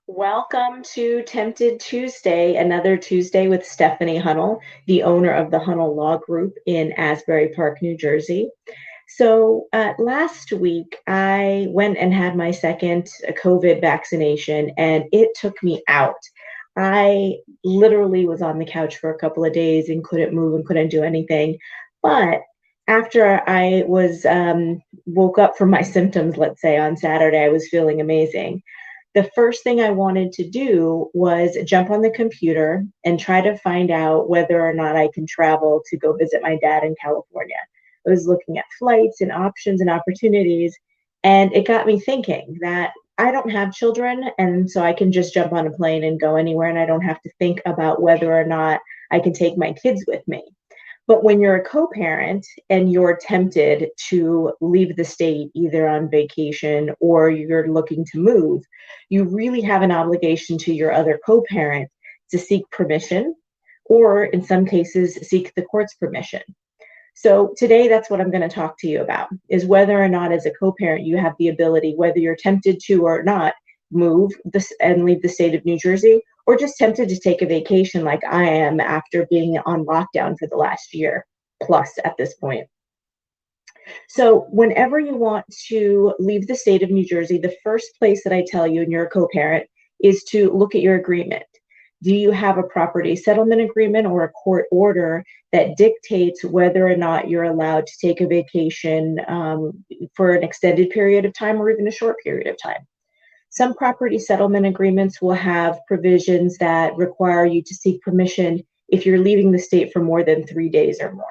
Welcome to Tempted Tuesday, another Tuesday with Stephanie Hunnell, the owner of the Hunnell Law Group in Asbury Park, New Jersey. Last week, I went and had my second COVID vaccination, and it took me out. I literally was on the couch for a couple of days and couldn't move and couldn't do anything. But after I woke up from my symptoms, let's say on Saturday, I was feeling amazing. The first thing I wanted to do was jump on the computer and try to find out whether or not I can travel to go visit my dad in California. I was looking at flights and options and opportunities, and it got me thinking that I don't have children, and so I can just jump on a plane and go anywhere, and I don't have to think about whether or not I can take my kids with me. But when you're a co-parent and you're tempted to leave the state either on vacation or you're looking to move, you really have an obligation to your other co-parent to seek permission, or in some cases, seek the court's permission. So today, that's what I'm going to talk to you about, is whether or not as a co-parent you have the ability, whether you're tempted to or not, move this and leave the state of New Jersey, or just tempted to take a vacation like I am after being on lockdown for the last year plus at this point. So whenever you want to leave the state of New Jersey, the first place that I tell you, and you're a co-parent, is to look at your agreement. Do you have a property settlement agreement or a court order that dictates whether or not you're allowed to take a vacation for an extended period of time or even a short period of time? Some property settlement agreements will have provisions that require you to seek permission if you're leaving the state for more than 3 days or more.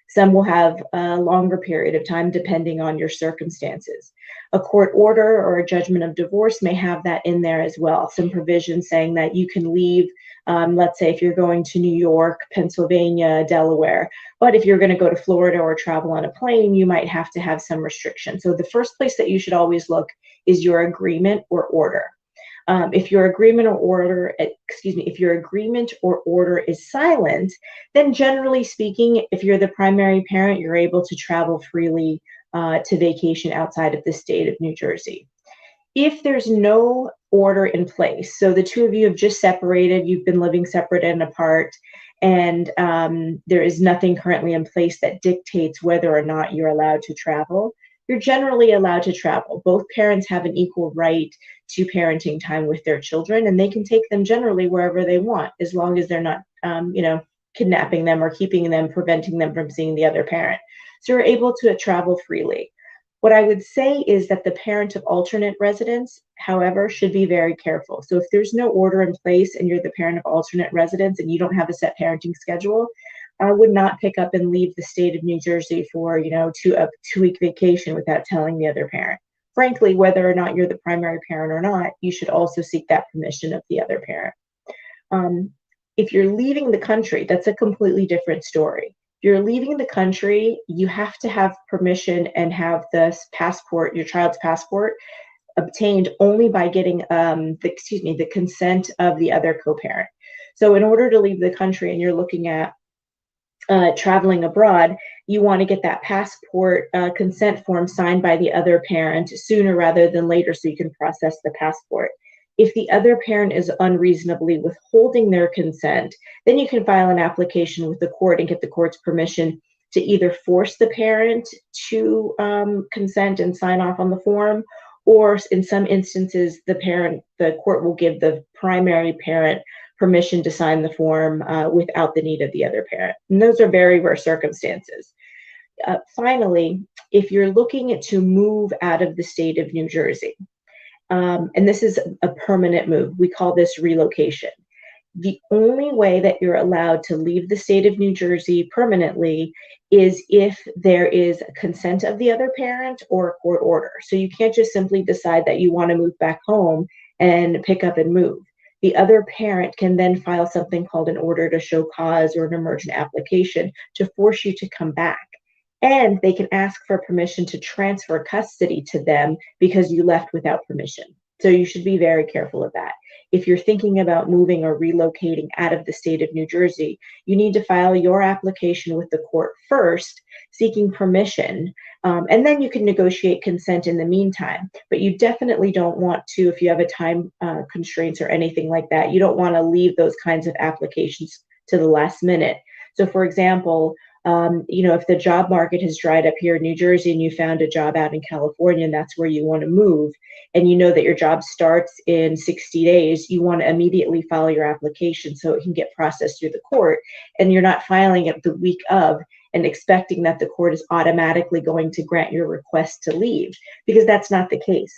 Some will have a longer period of time depending on your circumstances. A court order or a judgment of divorce may have that in there as well. Some provisions saying that you can leave, let's say if you're going to New York, Pennsylvania, Delaware, but if you're going to go to Florida or travel on a plane, you might have to have some restrictions. So the first place that you should always look is your agreement or order. If your agreement or order is silent, then generally speaking, if you're the primary parent, you're able to travel freely to vacation outside of the state of New Jersey. If there's no order in place, so the two of you have just separated, you've been living separate and apart, and there is nothing currently in place that dictates whether or not you're allowed to travel, you're generally allowed to travel. Both parents have an equal right to parenting time with their children, and they can take them generally wherever they want, as long as they're not, kidnapping them or keeping them, preventing them from seeing the other parent. So you're able to travel freely. What I would say is that the parent of alternate residence, however, should be very careful. So if there's no order in place and you're the parent of alternate residence and you don't have a set parenting schedule, I would not pick up and leave the state of New Jersey for, a 2-week vacation without telling the other parent. Frankly, whether or not you're the primary parent or not, you should also seek that permission of the other parent. If you're leaving the country, that's a completely different story. If you're leaving the country, you have to have permission and have this passport, your child's passport, obtained only by getting the consent of the other co-parent. So in order to leave the country and you're looking at traveling abroad, you want to get that passport consent form signed by the other parent sooner rather than later so you can process the passport. If the other parent is unreasonably withholding their consent, then you can file an application with the court and get the court's permission to either force the parent to consent and sign off on the form, or in some instances, the court will give the primary parent permission to sign the form without the need of the other parent. And those are very rare circumstances. Finally, if you're looking to move out of the state of New Jersey, and this is a permanent move, we call this relocation. The only way that you're allowed to leave the state of New Jersey permanently is if there is a consent of the other parent or a court order. So you can't just simply decide that you want to move back home and pick up and move. The other parent can then file something called an order to show cause or an emergent application to force you to come back. And they can ask for permission to transfer custody to them because you left without permission. So you should be very careful of that. If you're thinking about moving or relocating out of the state of New Jersey, you need to file your application with the court first, seeking permission, and then you can negotiate consent in the meantime. But you definitely don't want to, if you have a time constraints or anything like that, you don't want to leave those kinds of applications to the last minute. So, for example, if the job market has dried up here in New Jersey and you found a job out in California and that's where you want to move, and you know that your job starts in 60 days, you want to immediately file your application so it can get processed through the court. And you're not filing it the week of and expecting that the court is automatically going to grant your request to leave, because that's not the case.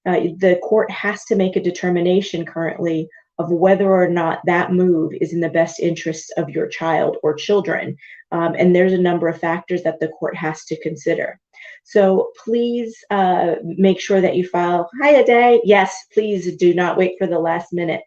The court has to make a determination currently of whether or not that move is in the best interests of your child or children. And there's a number of factors that the court has to consider. So please make sure that you file. Hi, Aday. Yes, please do not wait for the last minute.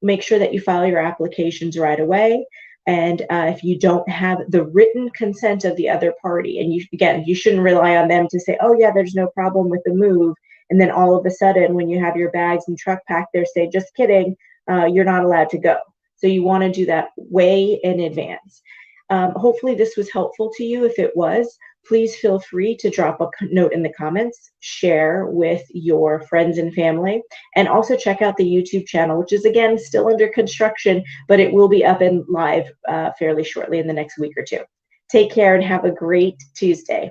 Make sure that you file your applications right away. And if you don't have the written consent of the other party, and you shouldn't rely on them to say, oh yeah, there's no problem with the move. And then all of a sudden, when you have your bags and truck packed, they say, just kidding, you're not allowed to go. So you want to do that way in advance. Hopefully this was helpful to you. If it was, please feel free to drop a note in the comments, share with your friends and family, and also check out the YouTube channel, which is, again, still under construction, but it will be up and live fairly shortly in the next week or two. Take care and have a great Tuesday.